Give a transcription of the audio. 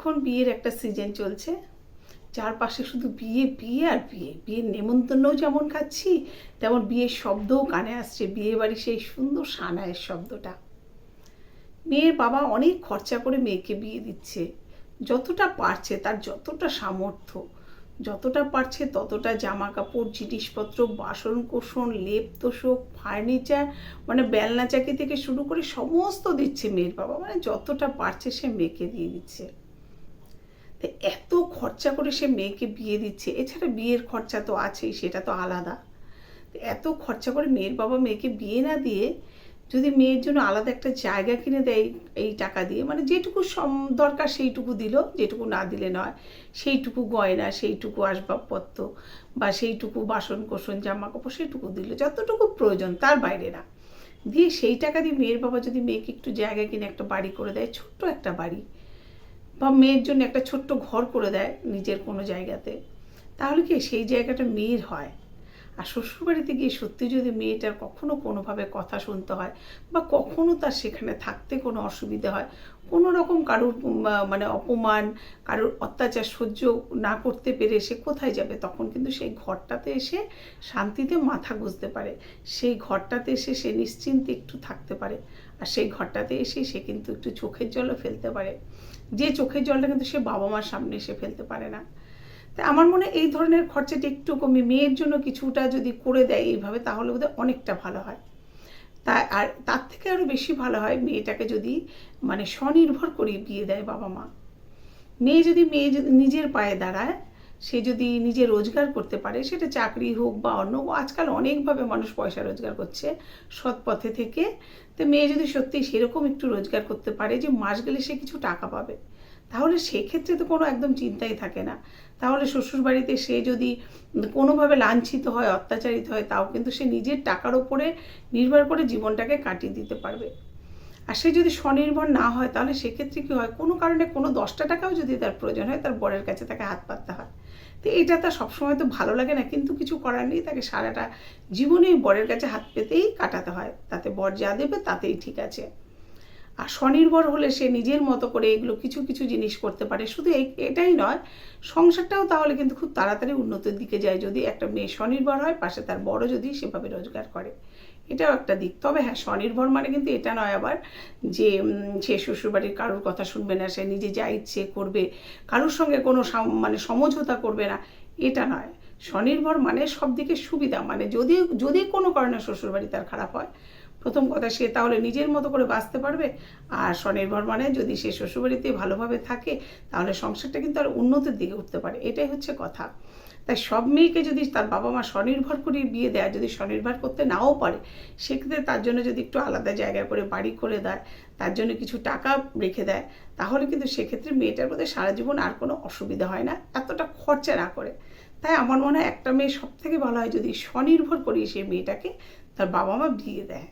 এখন বিয়ের একটা সিজন চলছে, চারপাশে শুধু বিয়ে বিয়ে আর বিয়ে। বিয়ের নেমন্তন্নও যেমন খাচ্ছি, তেমন বিয়ের শব্দও কানে আসছে, বিয়ে বাড়ি সেই সুন্দর সানাইয়ের শব্দটা। মেয়ের বাবা অনেক খরচা করে মেয়েকে বিয়ে দিচ্ছে, যতটা পারছে, তার যতটা সামর্থ্য, যতটা পারছে ততটা জামা কাপড়, জিনিসপত্র, বাসন কোসন, লেপ তোষক, ফার্নিচার, মানে বেলনা চাকি থেকে শুরু করে সমস্ত দিচ্ছে মেয়ের বাবা, মানে যতটা পারছে সে মেয়েকে দিয়ে দিচ্ছে। এত খরচা করে সে মেয়েকে বিয়ে দিচ্ছে, এছাড়া বিয়ের খরচা তো আছেই, সেটা তো আলাদা। এত খরচা করে মেয়ের বাবা মেয়েকে বিয়ে না দিয়ে যদি মেয়ের জন্য আলাদা একটা জায়গা কিনে দেয় এই টাকা দিয়ে, মানে যেটুকু দরকার সেইটুকু দিল, যেটুকু না দিলে নয়, সেইটুকু গয়না, সেইটুকু আসবাবপত্র বা সেইটুকু বাসন কোসন জামা কাপড় সেইটুকু দিল, যতটুকু প্রয়োজন তার বাইরে না দিয়ে, সেই টাকা দিয়ে মেয়ের বাবা যদি মেয়েকে একটু জায়গা কিনে একটা বাড়ি করে দেয়, ছোট্ট একটা বাড়ি, বা মেয়ের জন্য একটা ছোট্ট ঘর করে দেয় নিজের কোনো জায়গাতে, তাহলে কি সেই জায়গাটা মেয়ের হয়। আর শ্বশুরবাড়িতে গিয়ে সত্যি যদি মেয়েটার কখনো কোনোভাবে কথা শুনতে হয়, বা কখনো তার সেখানে থাকতে কোনো অসুবিধে হয়, কোনো রকম কারোর মানে অপমান, কারোর অত্যাচার সহ্য না করতে পেরে সে কোথায় যাবে, তখন কিন্তু সেই ঘরটাতে এসে শান্তিতে মাথা গুঁজতে পারে, সেই ঘরটাতে এসে সে নিশ্চিন্তে একটু থাকতে পারে, আর সেই ঘরটাতে এসে সে কিন্তু একটু চোখের জলও ফেলতে পারে, যে চোখের জলটা কিন্তু সে বাবা মার সামনে এসে ফেলতে পারে না। তাই আমার মনে হয় এই ধরনের খরচাটা একটু কমে মেয়ের জন্য কিছুটা যদি করে দেয় এইভাবে, তাহলে বোধহয় অনেকটা ভালো হয়। আর তার থেকে আরও বেশি ভালো হয় মেয়েটাকে যদি মানে স্বনির্ভর করে বিয়ে দেয় বাবা মা। মেয়ে যদি নিজের পায়ে দাঁড়ায়, সে যদি নিজে রোজগার করতে পারে, সেটা চাকরি হোক বা অন্য, আজকাল অনেকভাবে মানুষ পয়সা রোজগার করছে সৎ পথে থেকে। তো মেয়ে যদি সত্যি সেরকম একটু রোজগার করতে পারে যে মাস গেলে সে কিছু টাকা পাবে, তাহলে সেক্ষেত্রে তো কোনো একদম চিন্তাই থাকে না। তাহলে শ্বশুরবাড়িতে সে যদি কোনোভাবে লাঞ্ছিত হয়, অত্যাচারিত হয়, তাও কিন্তু সে নিজের টাকার ওপরে নির্ভর করে জীবনটাকে কাটিয়ে দিতে পারবে। আর সে যদি স্বনির্ভর না হয়, তাহলে সেক্ষেত্রে কী হয়, কোনো কারণে কোনো 10টা টাকাও যদি তার প্রয়োজন হয়, তার বরের কাছে তাকে হাত পাততে হয়। তো এটা তার সবসময় তো ভালো লাগে না, কিন্তু কিছু করার নেই, তাকে সারাটা জীবনেই বরের কাছে হাত পেতেই কাটাতে হয়, তাতে বর যা দেবে তাতেই ঠিক আছে। আর স্বনির্ভর হলে সে নিজের মতো করে এগুলো কিছু কিছু জিনিস করতে পারে। শুধু এটাই নয়, সংসারটাও তাহলে কিন্তু খুব তাড়াতাড়ি উন্নতির দিকে যায়, যদি একটা মেয়ে স্বনির্ভর হয়, পাশে তার বড় যদি সেভাবে রোজগার করে, এটাও একটা দিক। তবে হ্যাঁ, স্বনির্ভর মানে কিন্তু এটা নয় আবার যে সে শ্বশুরবাড়ির কারোর কথা শুনবে না, সে নিজে যা ইচ্ছে করবে, কারোর সঙ্গে কোনো মানে সমঝোতা করবে না, এটা নয়। স্বনির্ভর মানে সব দিকে সুবিধা, মানে যদি যদি কোনো কারণে শ্বশুরবাড়ি তার খারাপ হয়, প্রথম কথা সে তাহলে নিজের মতো করে বাঁচতে পারবে। আর স্বনির্ভর মানে যদি সে শ্বশুরবাড়িতে ভালোভাবে থাকে, তাহলে সংসারটা কিন্তু আর উন্নতির দিকে উঠতে পারে, এটাই হচ্ছে কথা। তাই সব মেয়েকে যদি তার বাবা মা স্বনির্ভর করে বিয়ে দেয়, যদি স্বনির্ভর করতে নাও পারে, সেক্ষেত্রে তার জন্য যদি একটু আলাদা জায়গায় করে বাড়ি করে দেয়, তার জন্য কিছু টাকা রেখে দেয়, তাহলে কিন্তু সেক্ষেত্রে মেয়েটার মধ্যে সারা জীবন আর কোনো অসুবিধা হয় না, এতটা খরচা না করে। তাই আমার মনে হয় একটা মেয়ে সব থেকে ভালো হয় যদি স্বনির্ভর করিয়ে সেই মেয়েটাকে তার বাবা মা বিয়ে দেয়।